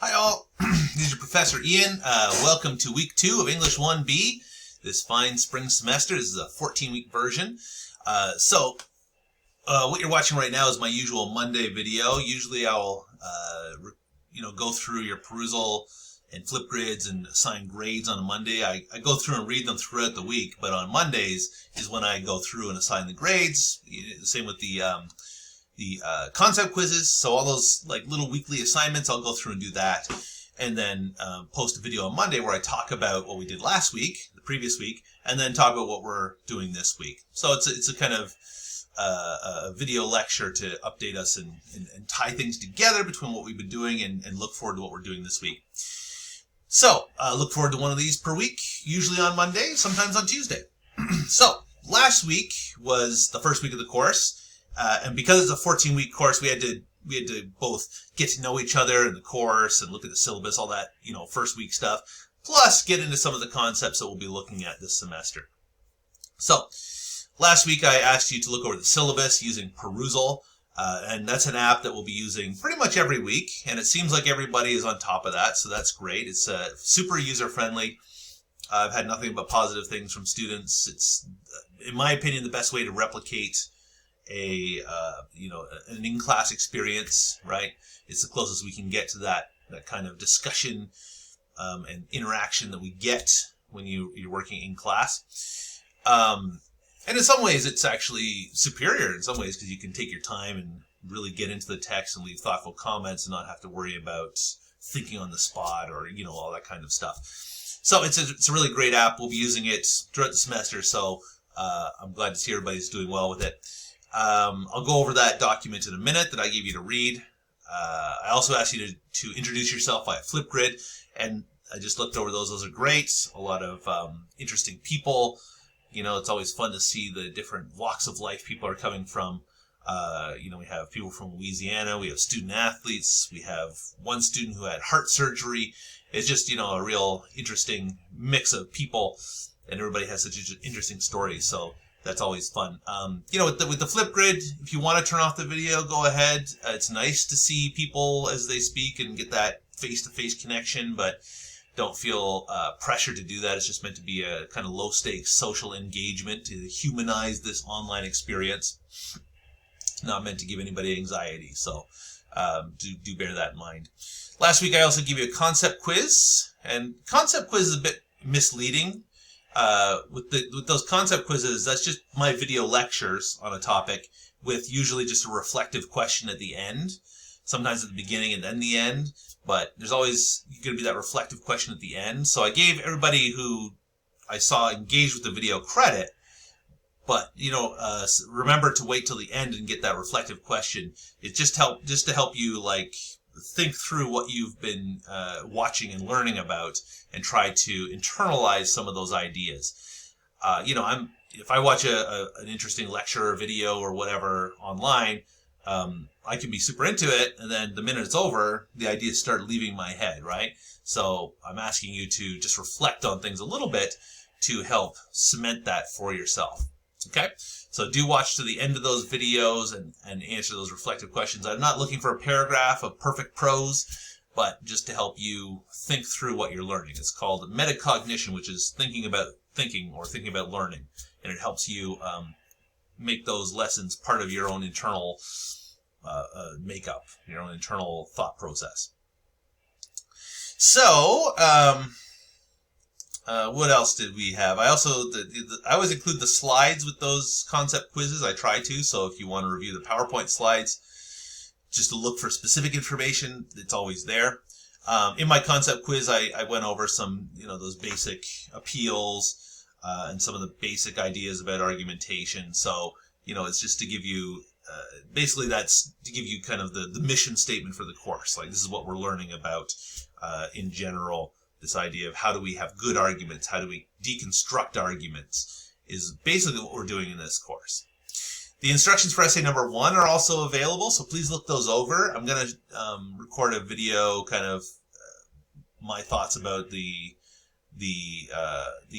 Hi all, this is your Professor Ian. Welcome to week 2 of English 1B, this fine spring semester. This is a 14-week version. What you're watching right now is my usual Monday video. Usually I'll go through your perusal and flip grids and assign grades on a Monday. I go through and read them throughout the week, but on Mondays is when I go through and assign the grades. The same with the concept quizzes. So all those like little weekly assignments, I'll go through and do that, and then post a video on Monday where I talk about what we did last week, the previous week, and then talk about what we're doing this week. So it's a kind of a video lecture to update us and tie things together between what we've been doing and look forward to what we're doing this week. So look forward to one of these per week, usually on Monday, sometimes on Tuesday. So last week was the first week of the course. And because it's a 14-week course, we had to both get to know each other in the course and look at the syllabus, all that, first week stuff, plus get into some of the concepts that we'll be looking at this semester. So last week I asked you to look over the syllabus using Perusal, and that's an app that we'll be using pretty much every week, and it seems like everybody is on top of that, so that's great. It's super user-friendly. I've had nothing but positive things from students. It's, in my opinion, the best way to replicate an in-class experience, right? It's the closest we can get to that kind of discussion and interaction that we get when you're working in class. And in some ways, it's actually superior in some ways because you can take your time and really get into the text and leave thoughtful comments and not have to worry about thinking on the spot or, all that kind of stuff. So it's a really great app. We'll be using it throughout the semester, so I'm glad to see everybody's doing well with it. I'll go over that document in a minute that I gave you to read. I also asked you to introduce yourself via Flipgrid, and I just looked over those. Those are great. A lot of interesting people. It's always fun to see the different walks of life people are coming from. We have people from Louisiana. We have student athletes. We have one student who had heart surgery. It's just, a real interesting mix of people, and everybody has such interesting stories. So that's always fun. With the Flipgrid, if you want to turn off the video, go ahead. It's nice to see people as they speak and get that face-to-face connection, but don't feel pressure to do that. It's just meant to be a kind of low-stakes social engagement to humanize this online experience. Not meant to give anybody anxiety, so do bear that in mind. Last week I also gave you a concept quiz, and concept quiz is a bit misleading. With those concept quizzes, that's just my video lectures on a topic with usually just a reflective question at the end, sometimes at the beginning and then the end, but there's always going to be that reflective question at the end. So I gave everybody who I saw engaged with the video credit, but remember to wait till the end and get that reflective question. It just to help you think through what you've been watching and learning about and try to internalize some of those ideas. If I watch an interesting lecture or video or whatever online, I can be super into it, and then the minute it's over, the ideas start leaving my head, right? So I'm asking you to just reflect on things a little bit to help cement that for yourself. Okay? So do watch to the end of those videos and answer those reflective questions. I'm not looking for a paragraph of perfect prose, but just to help you think through what you're learning. It's called metacognition, which is thinking about thinking or thinking about learning. And it helps you make those lessons part of your own internal makeup, your own internal thought process. So, what else did we have? I always include the slides with those concept quizzes. I try to, so if you want to review the PowerPoint slides, just to look for specific information, it's always there. In my concept quiz, I went over some, those basic appeals and some of the basic ideas about argumentation. So, it's just to give you, basically that's to give you kind of the mission statement for the course. Like, this is what we're learning about in general. This idea of how do we have good arguments, how do we deconstruct arguments, is basically what we're doing in this course. The instructions for essay number 1 are also available, so please look those over. I'm going to record a video, kind of my thoughts about the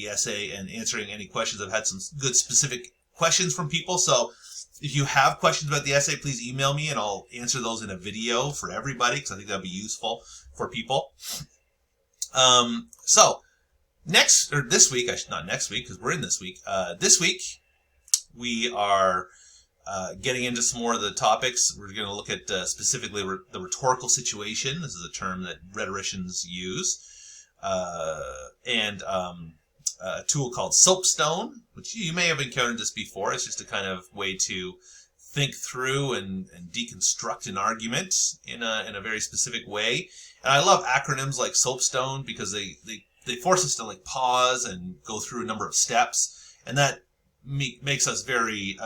essay and answering any questions. I've had some good specific questions from people. So if you have questions about the essay, please email me and I'll answer those in a video for everybody, because I think that'd be useful for people. So this week, not next week, because we're in this week. This week we are getting into some more of the topics. We're going to look at specifically the rhetorical situation. This is a term that rhetoricians use. And a tool called soapstone, which you may have encountered this before. It's just a kind of way to think through and deconstruct an argument in a very specific way. And I love acronyms like soapstone because they force us to like pause and go through a number of steps, and that makes us very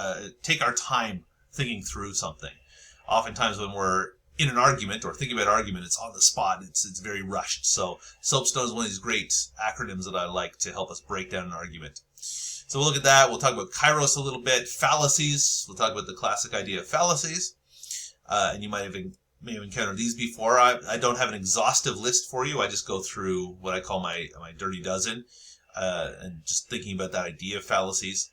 take our time thinking through something. Oftentimes when we're in an argument or thinking about argument, it's on the spot. It's very rushed. So soapstone is one of these great acronyms that I like to help us break down an argument. So we'll look at that. We'll talk about kairos a little bit, fallacies. We'll talk about the classic idea of fallacies. And you may have encountered these before. I don't have an exhaustive list for you. I just go through what I call my dirty dozen, and just thinking about that idea of fallacies.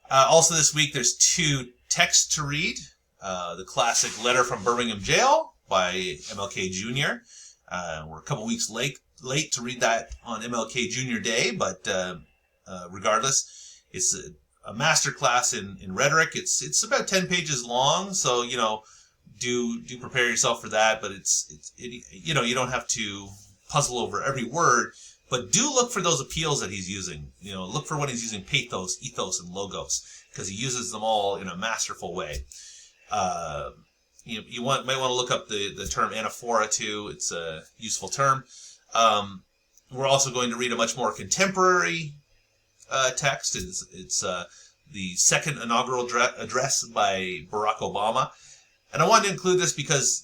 Also this week, there's 2 texts to read. The classic Letter from Birmingham Jail by MLK Jr. We're a couple weeks late to read that on MLK Jr. Day, but regardless, it's a master class in rhetoric. It's about 10 pages long, so do prepare yourself for that. But you don't have to puzzle over every word, but do look for those appeals that he's using. Look for when he's using pathos, ethos, and logos, because he uses them all in a masterful way. You might want to look up the term anaphora too. It's a useful term. We're also going to read a much more contemporary text. It's the second inaugural address by Barack Obama, and I wanted to include this because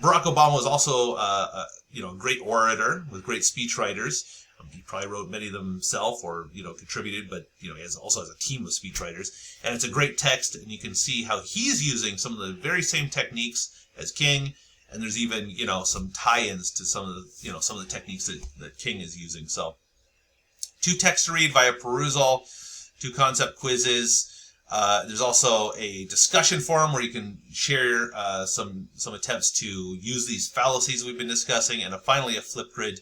Barack Obama was also a great orator with great speechwriters. He probably wrote many of them himself or, contributed, but, he also has a team of speechwriters. And it's a great text, and you can see how he's using some of the very same techniques as King. And there's even, some tie-ins to some of the techniques that King is using. So 2 texts to read via perusal, 2 concept quizzes. There's also a discussion forum where you can share some attempts to use these fallacies we've been discussing, and finally a flip grid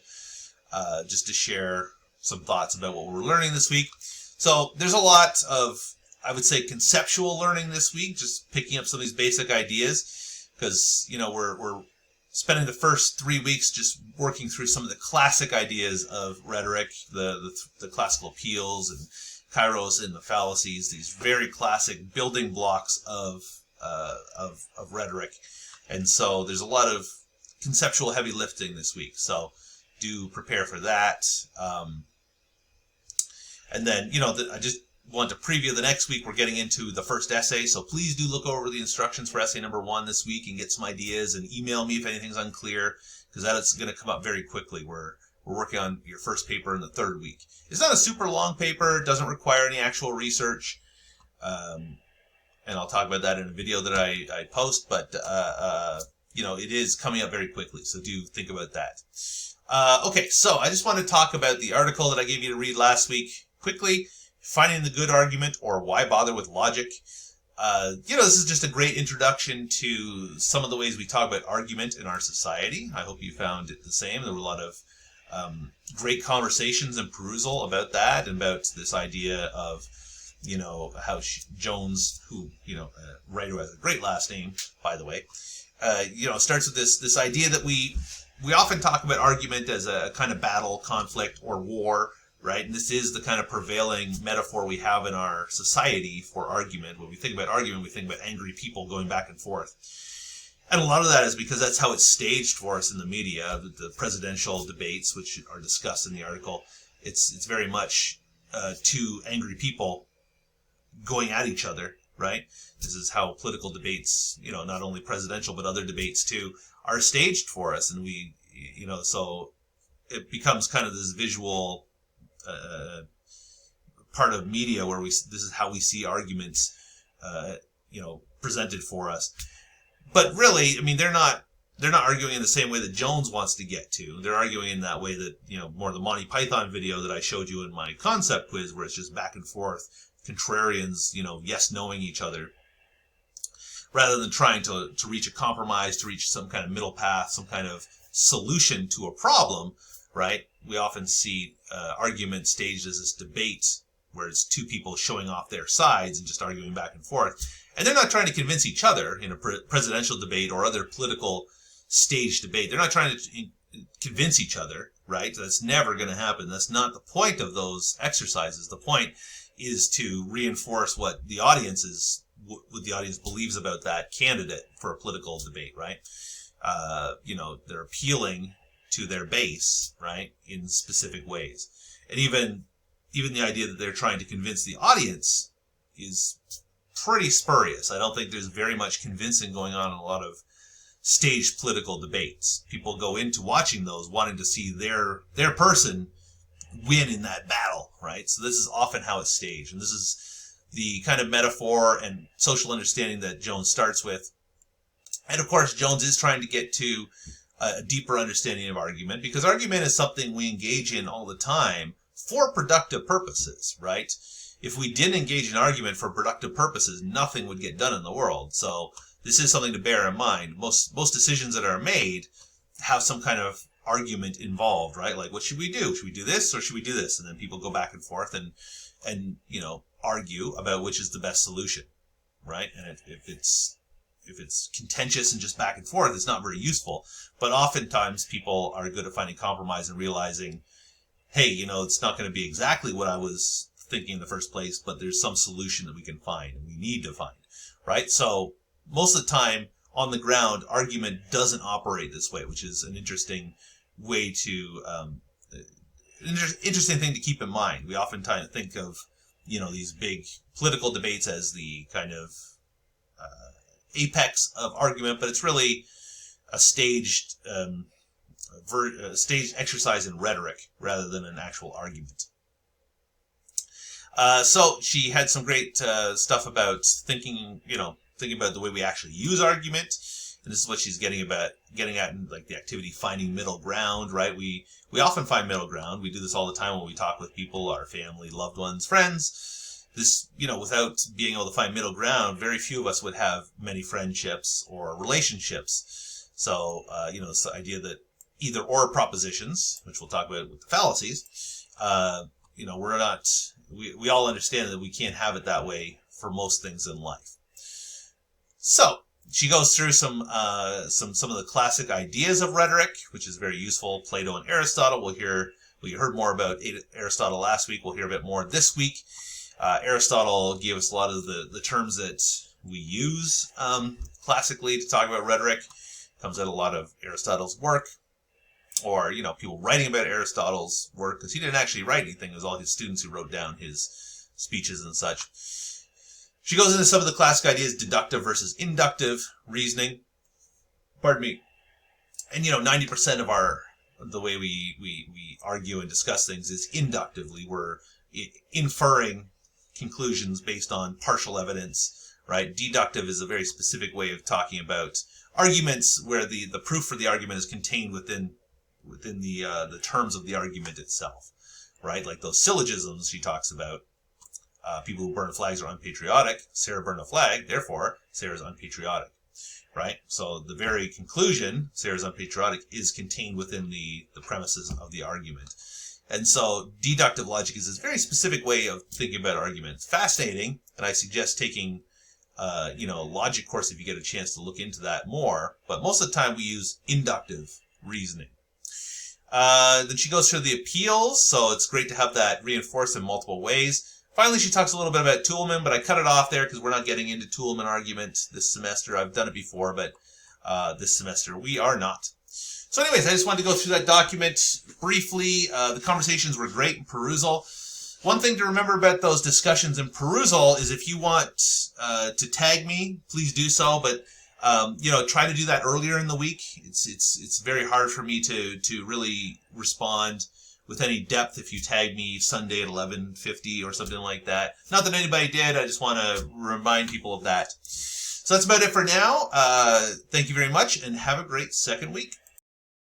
just to share some thoughts about what we're learning this week. So there's a lot of, I would say, conceptual learning this week, just picking up some of these basic ideas, because we're spending the first 3 weeks just working through some of the classic ideas of rhetoric, the classical appeals and kairos and the fallacies, these very classic building blocks of rhetoric. And so there's a lot of conceptual heavy lifting this week. So do prepare for that. And then, I just want to preview the next week. We're getting into the first essay. So please do look over the instructions for essay number 1 this week and get some ideas, and email me if anything's unclear, because that is going to come up very quickly. We're working on your first paper in the 3rd week. It's not a super long paper. It doesn't require any actual research. And I'll talk about that in a video that I post, but, it is coming up very quickly. So do think about that. Okay, so I just want to talk about the article that I gave you to read last week quickly. Finding the good argument, or why bother with logic. This is just a great introduction to some of the ways we talk about argument in our society. I hope you found it the same. There were a lot of great conversations and perusal about that, and about this idea of, how Jones, who, writer who has a great last name, by the way, starts with this idea that we often talk about argument as a kind of battle, conflict, or war, right? And this is the kind of prevailing metaphor we have in our society for argument. When we think about argument, we think about angry people going back and forth. And a lot of that is because that's how it's staged for us in the media. The presidential debates, which are discussed in the article, it's very much 2 angry people going at each other, right? This is how political debates, not only presidential, but other debates too, are staged for us. And we, so it becomes kind of this visual part of media where this is how we see arguments, presented for us. But really, they're not arguing in the same way that Jones wants to get to. They're arguing in that way that, more the Monty Python video that I showed you in my concept quiz, where it's just back and forth, contrarians, yes, knowing each other, rather than trying to reach a compromise, to reach some kind of middle path, some kind of solution to a problem, right? We often see argument staged as this debate where it's two people showing off their sides and just arguing back and forth. And they're not trying to convince each other in a presidential debate or other political stage debate. They're not trying to convince each other, right? That's never going to happen. That's not the point of those exercises. The point is to reinforce what the audience believes about that candidate for a political debate, right? They're appealing to their base, right, in specific ways. And even the idea that they're trying to convince the audience is pretty spurious. I don't think there's very much convincing going on in a lot of staged political debates. People go into watching those wanting to see their person win in that battle, right? So this is often how it's staged. And this is the kind of metaphor and social understanding that Jones starts with. And of course, Jones is trying to get to a deeper understanding of argument, because argument is something we engage in all the time for productive purposes, right? If we didn't engage in argument for productive purposes, nothing would get done in the world. So this is something to bear in mind. Most decisions that are made have some kind of argument involved, right? Like, what should we do? Should we do this or should we do this? And then people go back and forth and argue about which is the best solution, right? And if it's contentious and just back and forth, it's not very useful. But oftentimes people are good at finding compromise and realizing, hey, it's not going to be exactly what I was thinking in the first place, but there's some solution that we can find and we need to find, right? So most of the time on the ground, argument doesn't operate this way, which is an interesting way to, interesting thing to keep in mind. We oftentimes think of, these big political debates as the kind of apex of argument, but it's really a staged exercise in rhetoric rather than an actual argument. So she had some great stuff about thinking about the way we actually use argument, and this is what she's getting at in like the activity finding middle ground, right? We often find middle ground. We do this all the time when we talk with people, our family, loved ones, friends. This, without being able to find middle ground, very few of us would have many friendships or relationships. So, it's the idea that either or propositions, which we'll talk about with the fallacies, we all understand that we can't have it that way for most things in life. So she goes through some of the classic ideas of rhetoric, which is very useful. Plato and Aristotle. You heard more about Aristotle last week. We'll hear a bit more this week. Aristotle gave us a lot of the terms that we use classically to talk about rhetoric. Comes out a lot of Aristotle's work, or people writing about Aristotle's work, because he didn't actually write anything. It was all his students who wrote down his speeches and such. She goes into some of the classic ideas, deductive versus inductive reasoning. Pardon me. And 90% of the way we argue and discuss things is inductively. We're inferring conclusions based on partial evidence, right? Deductive is a very specific way of talking about arguments where the proof for the argument is contained within the terms of the argument itself, right? Like those syllogisms she talks about. People who burn flags are unpatriotic. Sarah burned a flag, therefore Sarah's unpatriotic, right? So the very conclusion, Sarah's unpatriotic, is contained within the premises of the argument. And so deductive logic is this very specific way of thinking about argument. It's fascinating, and I suggest taking a logic course if you get a chance to look into that more. But most of the time we use inductive reasoning. Then she goes through the appeals, so it's great to have that reinforced in multiple ways. Finally, she talks a little bit about Toulmin, but I cut it off there because we're not getting into Toulmin argument this semester. I've done it before, but this semester we are not. So anyways, I just wanted to go through that document briefly. The conversations were great in perusal. One thing to remember about those discussions in perusal is if you want to tag me, please do so. But try to do that earlier in the week. It's very hard for me to really respond with any depth if you tag me Sunday at 11:50 or something like that. Not that anybody did. I just want to remind people of that. So that's about it for now. Thank you very much, and have a great second week.